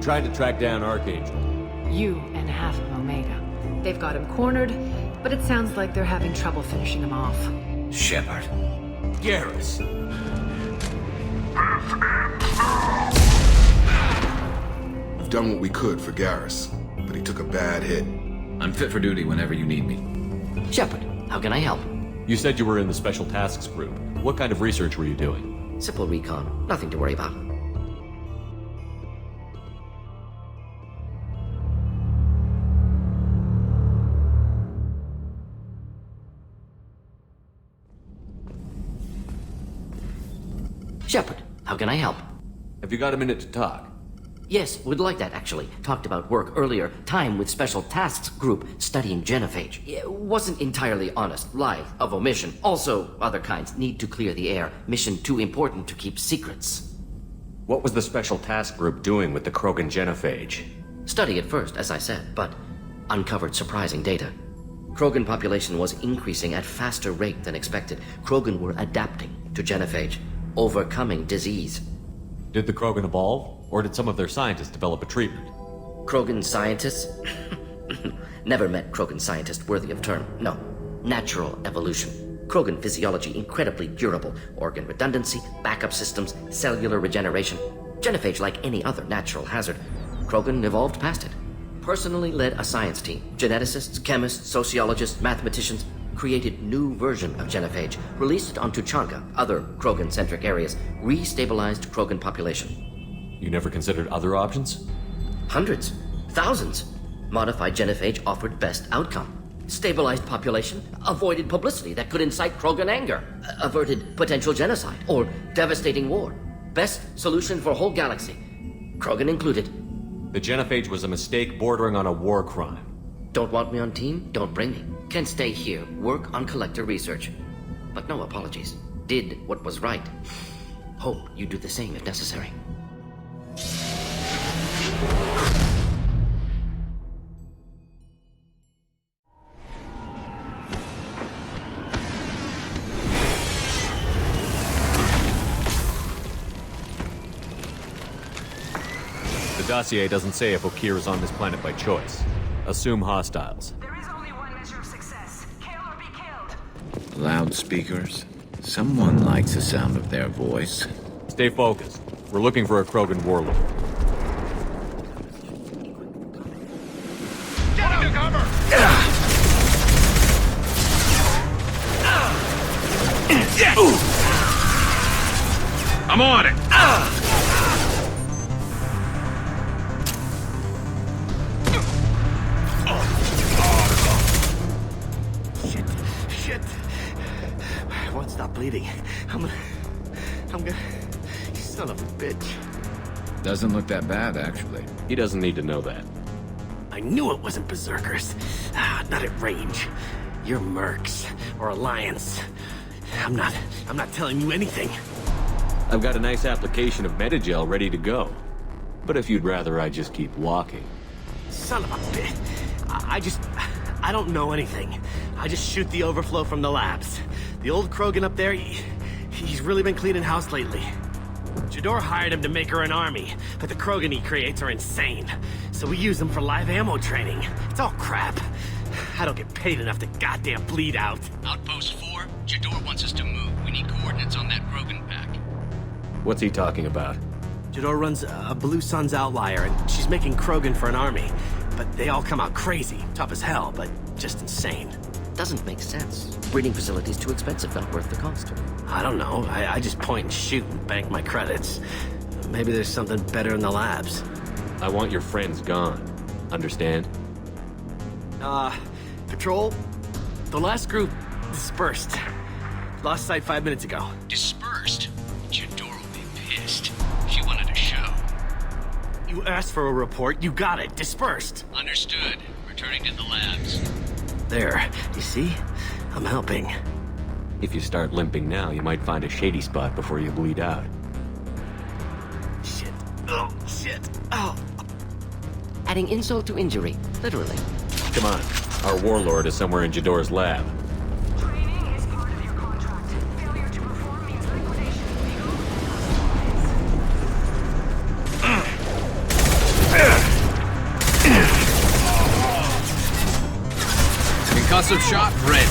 I'm trying to track down Archangel. You and half of Omega. They've got him cornered, but it sounds like they're having trouble finishing him off. Shepard. Garrus! We've done what we could for Garrus, but he took a bad hit. I'm fit for duty whenever you need me. Shepard, how can I help? You said you were in the Special Tasks Group. What kind of research were you doing? Simple recon. Nothing to worry about. Shepard, how can I help? Have you got a minute to talk? Yes, would like that, actually. Talked about work earlier. Time with Special Tasks Group studying genophage. It wasn't entirely honest. Lie of omission. Also, other kinds. Need to clear the air. Mission too important to keep secrets. What was the Special Task Group doing with the Krogan genophage? Study at first, as I said, but uncovered surprising data. Krogan population was increasing at faster rate than expected. Krogan were adapting to genophage, overcoming disease. Did the Krogan evolve, or did some of their scientists develop a treatment? Krogan scientists? Never met Krogan scientist worthy of term. No. Natural evolution. Krogan physiology incredibly durable. Organ redundancy, backup systems, cellular regeneration. Genophage like any other natural hazard. Krogan evolved past it. Personally led a science team. Geneticists, chemists, sociologists, mathematicians. Created new version of genophage. Released it on Tuchanka, other Krogan-centric areas. Restabilized Krogan population. You never considered other options? Hundreds. Thousands. Modified genophage offered best outcome. Stabilized population, avoided publicity that could incite Krogan anger, averted potential genocide or devastating war. Best solution for whole galaxy. Krogan included. The genophage was a mistake bordering on a war crime. Don't want me on team? Don't bring me. Can stay here, work on collector research. But no apologies. Did what was right. Hope you do the same if necessary. The dossier doesn't say if Okeer is on this planet by choice. Assume hostiles. There is only one measure of success. Kill or be killed. Loudspeakers. Someone likes the sound of their voice. Stay focused. We're looking for a Krogan Warlord. Get out! Cover! I'm on it! Shit. I won't stop bleeding. I'm gonna... You son of a bitch. Doesn't look that bad, actually. He doesn't need to know that. I knew it wasn't Berserkers. Not at range. You're Mercs. Or Alliance. I'm not telling you anything. I've got a nice application of Metagel ready to go. But if you'd rather I just keep walking. Son of a bitch. I don't know anything. I just shoot the overflow from the labs. The old Krogan up there, he's really been cleaning house lately. Jador hired him to make her an army, but the Krogan he creates are insane. So we use them for live ammo training. It's all crap. I don't get paid enough to goddamn bleed out. Outpost 4, Jador wants us to move. We need coordinates on that Krogan pack. What's he talking about? Jador runs a Blue Suns outlier, and she's making Krogan for an army. But they all come out crazy, tough as hell, but just insane. Doesn't make sense. Breeding facility's too expensive, not worth the cost. I don't know. I just point and shoot and bank my credits. Maybe there's something better in the labs. I want your friends gone. Understand? Patrol? The last group dispersed. Lost sight 5 minutes ago. Dispersed? Jador will be pissed. She wanted a show. You asked for a report, you got it. Dispersed. Understood. Returning to the labs. There. You see? I'm helping. If you start limping now, you might find a shady spot before you bleed out. Shit. Oh, shit. Oh. Adding insult to injury, literally. Come on. Our Warlord is somewhere in Jador's lab. Training is part of your contract. Failure to perform means liquidation. Explosive shot ready.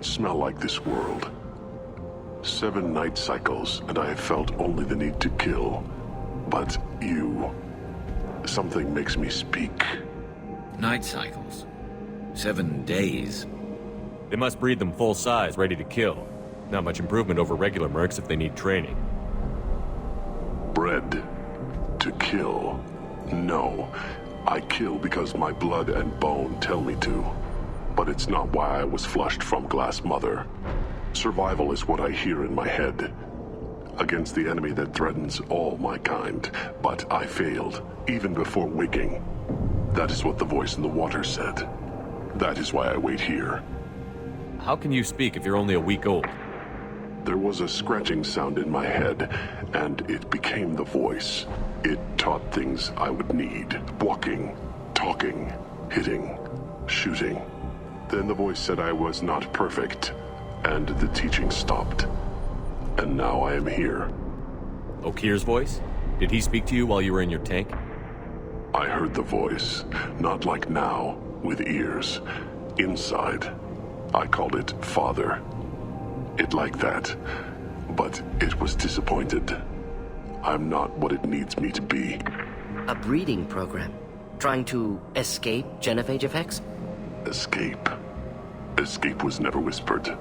Smell like this world. 7 night cycles, and I have felt only the need to kill. But you... something makes me speak. Night cycles. 7 days. They must breed them full size, ready to kill. Not much improvement over regular mercs if they need training. Bred to kill. No. I kill because my blood and bone tell me to. But it's not why I was flushed from Glass Mother. Survival is what I hear in my head. Against the enemy that threatens all my kind. But I failed, even before waking. That is what the voice in the water said. That is why I wait here. How can you speak if you're only a week old? There was a scratching sound in my head, and it became the voice. It taught things I would need. Walking, talking, hitting, shooting. Then the voice said I was not perfect, and the teaching stopped. And now I am here. Okeer's voice? Did he speak to you while you were in your tank? I heard the voice, not like now, with ears. Inside. I called it Father. It like that. But it was disappointed. I'm not what it needs me to be. A breeding program? Trying to escape genophage effects? Escape. Escape was never whispered.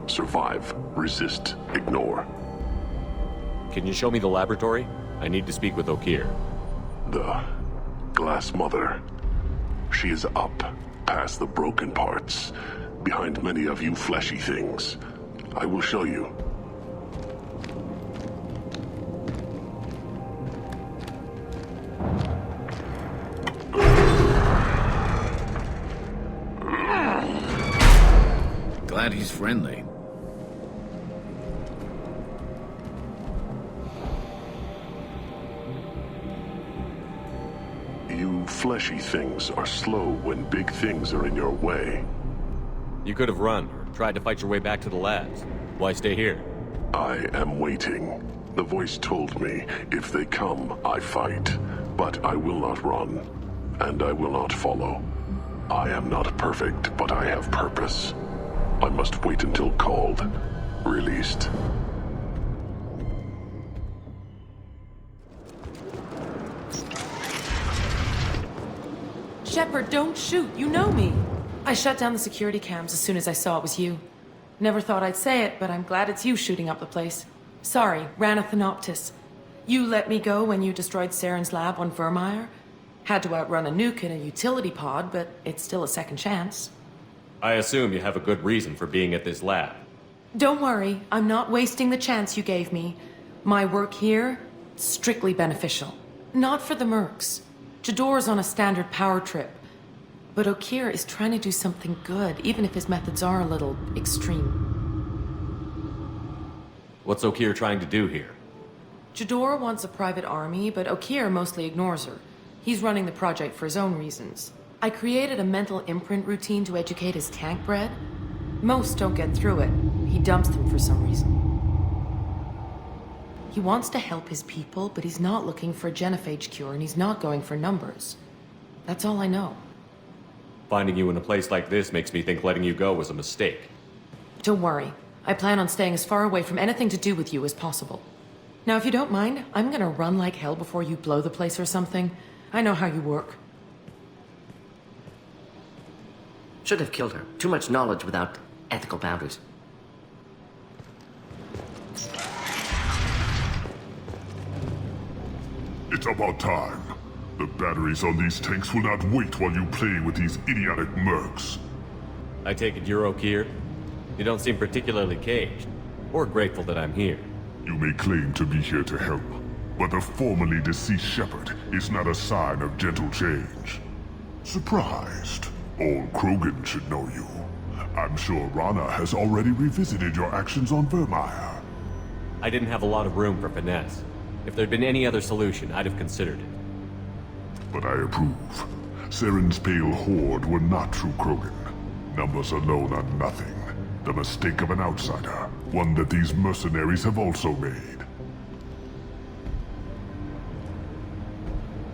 Survive, resist, ignore. Can you show me the laboratory? I need to speak with Okeer. The Glass Mother. She is up, past the broken parts, behind many of you fleshy things. I will show you. Glad he's friendly. You fleshy things are slow when big things are in your way. You could have run, or tried to fight your way back to the labs. Why stay here? I am waiting. The voice told me, if they come, I fight. But I will not run, and I will not follow. I am not perfect, but I have purpose. I must wait until called, released. Shepard, don't shoot. You know me. I shut down the security cams as soon as I saw it was you. Never thought I'd say it, but I'm glad it's you shooting up the place. Sorry, ran a Thanoptis. You let me go when you destroyed Saren's lab on Vermeer. Had to outrun a nuke in a utility pod, but it's still a second chance. I assume you have a good reason for being at this lab. Don't worry, I'm not wasting the chance you gave me. My work here, strictly beneficial. Not for the mercs. Jador's on a standard power trip. But Okeer is trying to do something good, even if his methods are a little extreme. What's Okeer trying to do here? Jador wants a private army, but Okeer mostly ignores her. He's running the project for his own reasons. I created a mental imprint routine to educate his tank bred. Most don't get through it. He dumps them for some reason. He wants to help his people, but he's not looking for a genophage cure, and he's not going for numbers. That's all I know. Finding you in a place like this makes me think letting you go was a mistake. Don't worry. I plan on staying as far away from anything to do with you as possible. Now, if you don't mind, I'm gonna run like hell before you blow the place or something. I know how you work. Should have killed her. Too much knowledge without ethical boundaries. It's about time. The batteries on these tanks will not wait while you play with these idiotic mercs. I take it you're Okeer? You don't seem particularly caged, or grateful that I'm here. You may claim to be here to help, but the formerly deceased Shepard is not a sign of gentle change. Surprised? All Krogan should know you. I'm sure Rana has already revisited your actions on Vermeer. I didn't have a lot of room for finesse. If there'd been any other solution, I'd have considered it. But I approve. Saren's pale horde were not true Krogan. Numbers alone are nothing. The mistake of an outsider. One that these mercenaries have also made.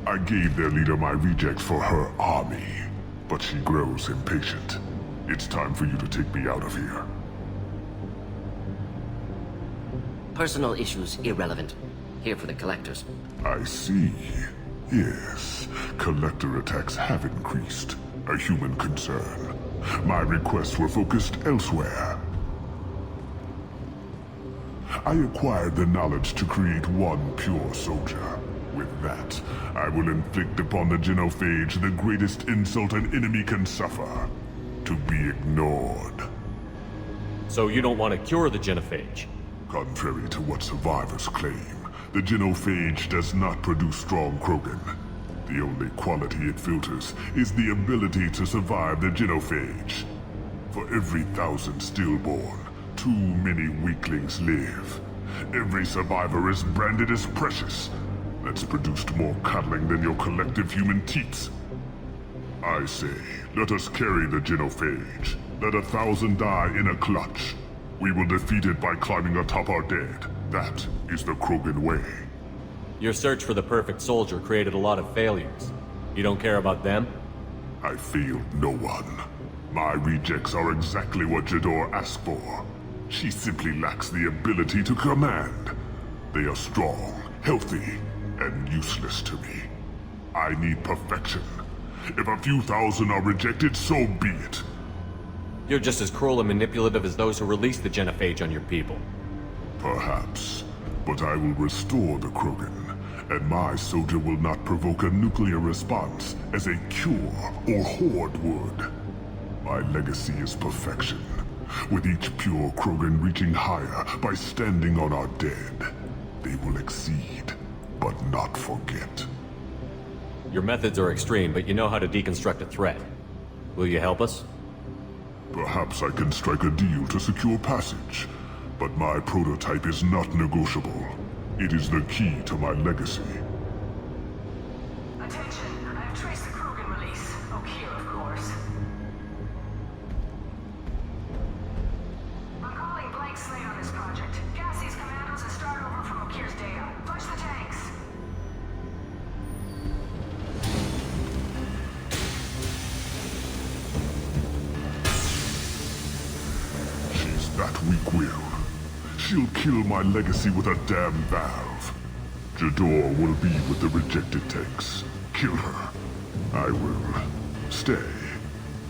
I gave their leader my rejects for her army, but she grows impatient. It's time for you to take me out of here. Personal issues irrelevant. Here for the collectors. I see. Yes, collector attacks have increased. A human concern. My requests were focused elsewhere. I acquired the knowledge to create one pure soldier. With that, I will inflict upon the genophage the greatest insult an enemy can suffer. To be ignored. So you don't want to cure the genophage? Contrary to what survivors claim, the genophage does not produce strong Krogan. The only quality it filters is the ability to survive the genophage. For every 1,000 stillborn, too many weaklings live. Every survivor is branded as precious. That's produced more cuddling than your collective human teats. I say, let us carry the genophage. Let 1,000 die in a clutch. We will defeat it by climbing atop our dead. That is the Krogan way. Your search for the perfect soldier created a lot of failures. You don't care about them? I failed no one. My rejects are exactly what Jador asked for. She simply lacks the ability to command. They are strong, healthy, and useless to me. I need perfection. If a few thousand are rejected, so be it. You're just as cruel and manipulative as those who released the genophage on your people. Perhaps. But I will restore the Krogan, and my soldier will not provoke a nuclear response as a cure or horde would. My legacy is perfection, with each pure Krogan reaching higher by standing on our dead. They will exceed, but not forget. Your methods are extreme, but you know how to deconstruct a threat. Will you help us? Perhaps I can strike a deal to secure passage, but my prototype is not negotiable. It is the key to my legacy. Attention, I have traced the Krogan release. Okeer, of course. I'm calling blank slate on this project. Gas these commandos and start over from Okeer's data. Flush the tanks. She's that weak-willed. She'll kill my legacy with a damn valve. Jador will be with the rejected tanks. Kill her. I will stay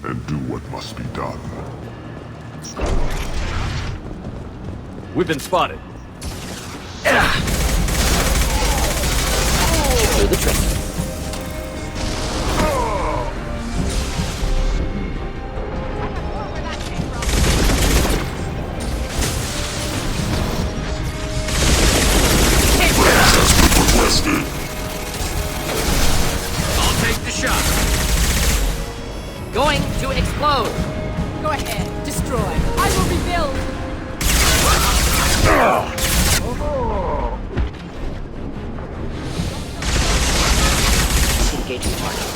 and do what must be done. We've been spotted. Do the trick. I'll take the shot. Going to explode. Go ahead, destroy. I will rebuild. Engaging target.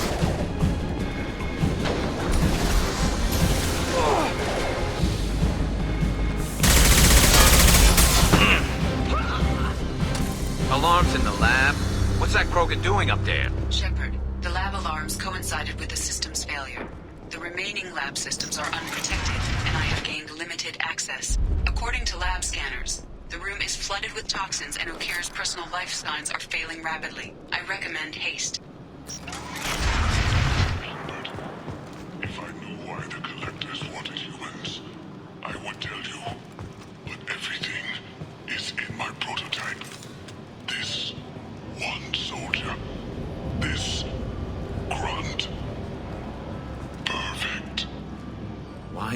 Alarms in the lab. What's that Krogan doing up there? Shepard, the lab alarms coincided with the system's failure. The remaining lab systems are unprotected, and I have gained limited access. According to lab scanners, the room is flooded with toxins and Okeer's personal life signs are failing rapidly. I recommend haste. If I knew why the collectors wanted humans, I would tell you. But everything is in my prototype. This one soldier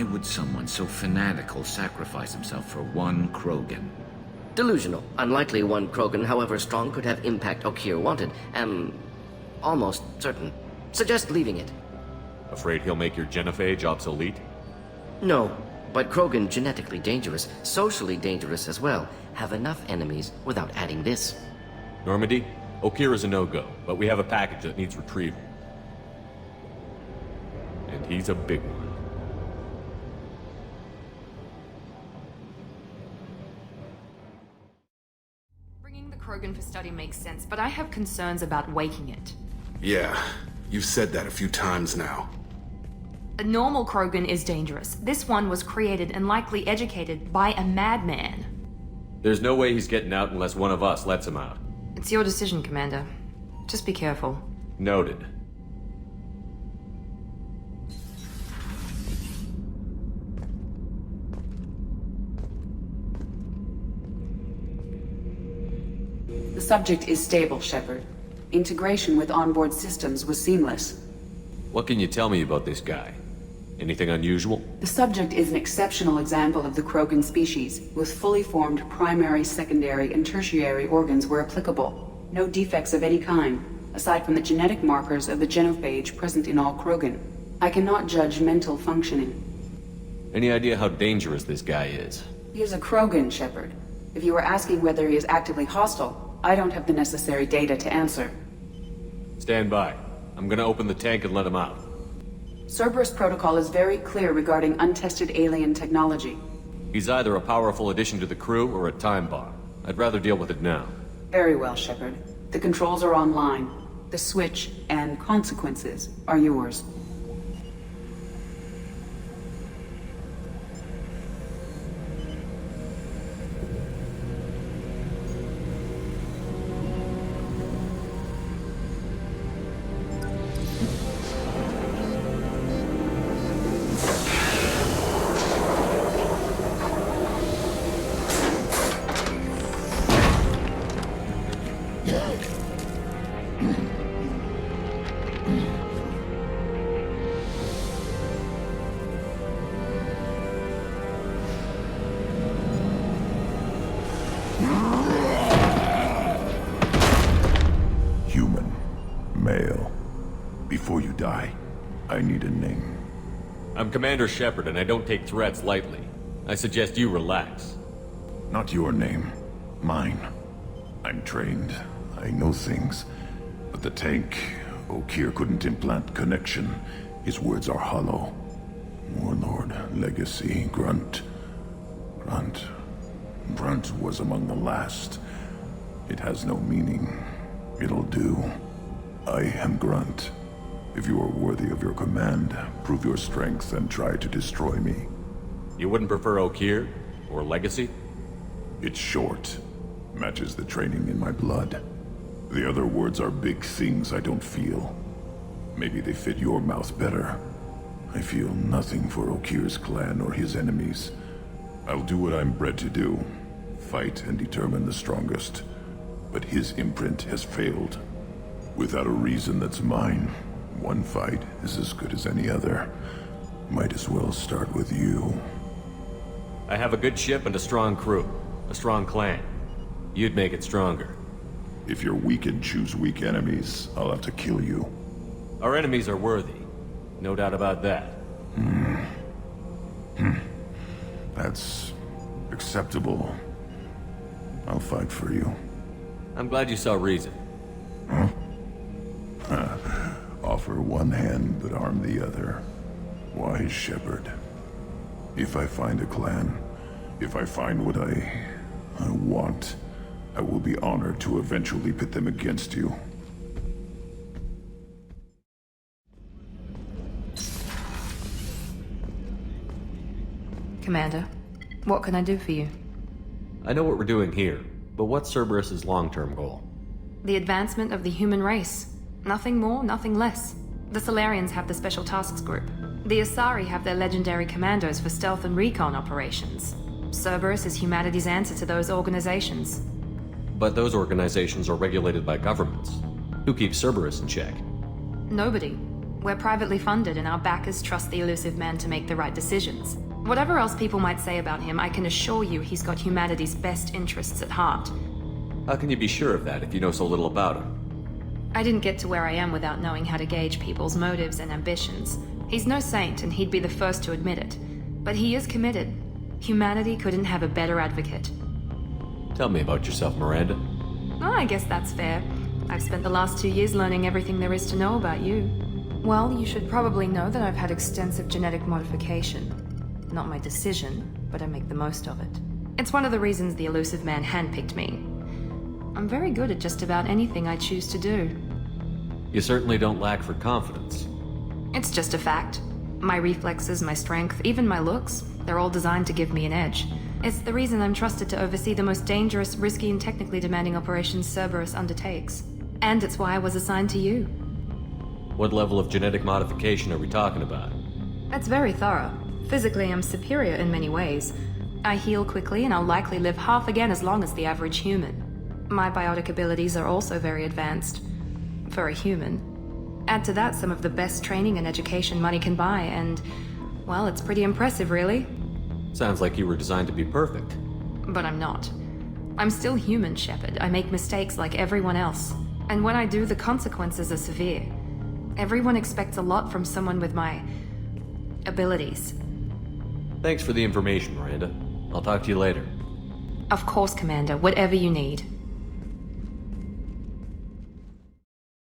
Why would someone so fanatical sacrifice himself for one Krogan? Delusional. Unlikely one Krogan, however strong, could have impact Okeer wanted. Am almost certain. Suggest leaving it. Afraid he'll make your genophage obsolete? No, but Krogan genetically dangerous, socially dangerous as well. Have enough enemies without adding this. Normandy, Okeer is a no-go, but we have a package that needs retrieval. And he's a big one. Bringing the Krogan for study makes sense, but I have concerns about waking it. Yeah, you've said that a few times now. A normal Krogan is dangerous. This one was created and likely educated by a madman. There's no way he's getting out unless one of us lets him out. It's your decision, Commander. Just be careful. Noted. The subject is stable, Shepard. Integration with onboard systems was seamless. What can you tell me about this guy? Anything unusual? The subject is an exceptional example of the Krogan species, with fully formed primary, secondary, and tertiary organs where applicable. No defects of any kind, aside from the genetic markers of the genophage present in all Krogan. I cannot judge mental functioning. Any idea how dangerous this guy is? He is a Krogan, Shepard. If you are asking whether he is actively hostile, I don't have the necessary data to answer. Stand by. I'm gonna open the tank and let him out. Cerberus protocol is very clear regarding untested alien technology. He's either a powerful addition to the crew or a time bomb. I'd rather deal with it now. Very well, Shepard. The controls are online. The switch and consequences are yours. Before you die, I need a name. I'm Commander Shepard, and I don't take threats lightly. I suggest you relax. Not your name. Mine. I'm trained. I know things. But the tank, Okeer couldn't implant connection. His words are hollow. Warlord, Legacy, Grunt. Grunt was among the last. It has no meaning. It'll do. I am Grunt. If you are worthy of your command, prove your strength and try to destroy me. You wouldn't prefer Okeer? Or Legacy? It's short. Matches the training in my blood. The other words are big things I don't feel. Maybe they fit your mouth better. I feel nothing for Okeer's clan or his enemies. I'll do what I'm bred to do. Fight and determine the strongest. But his imprint has failed. Without a reason that's mine, one fight is as good as any other. Might as well start with you. I have a good ship and a strong crew. A strong clan. You'd make it stronger. If you're weak and choose weak enemies, I'll have to kill you. Our enemies are worthy. No doubt about that. That's acceptable. I'll fight for you. I'm glad you saw reason. Huh? Offer one hand, but arm the other. Wise Shepard. If I find a clan, if I find what I want, I will be honored to eventually pit them against you. Commander, what can I do for you? I know what we're doing here, but what's Cerberus' long-term goal? The advancement of the human race. Nothing more, nothing less. The Solarians have the Special Tasks Group. The Asari have their legendary commandos for stealth and recon operations. Cerberus is humanity's answer to those organizations. But those organizations are regulated by governments. Who keeps Cerberus in check? Nobody. We're privately funded, and our backers trust the elusive man to make the right decisions. Whatever else people might say about him, I can assure you he's got humanity's best interests at heart. How can you be sure of that if you know so little about him? I didn't get to where I am without knowing how to gauge people's motives and ambitions. He's no saint, and he'd be the first to admit it. But he is committed. Humanity couldn't have a better advocate. Tell me about yourself, Miranda. Oh, I guess that's fair. I've spent the last 2 years learning everything there is to know about you. Well, you should probably know that I've had extensive genetic modification. Not my decision, but I make the most of it. It's one of the reasons the elusive man handpicked me. I'm very good at just about anything I choose to do. You certainly don't lack for confidence. It's just a fact. My reflexes, my strength, even my looks, they're all designed to give me an edge. It's the reason I'm trusted to oversee the most dangerous, risky, and technically demanding operations Cerberus undertakes. And it's why I was assigned to you. What level of genetic modification are we talking about? That's very thorough. Physically, I'm superior in many ways. I heal quickly, and I'll likely live half again as long as the average human. My biotic abilities are also very advanced. For a human. Add to that some of the best training and education money can buy, and, well, it's pretty impressive, really. Sounds like you were designed to be perfect. But I'm not. I'm still human, Shepard. I make mistakes like everyone else. And when I do, the consequences are severe. Everyone expects a lot from someone with my abilities. Thanks for the information, Miranda. I'll talk to you later. Of course, Commander. Whatever you need.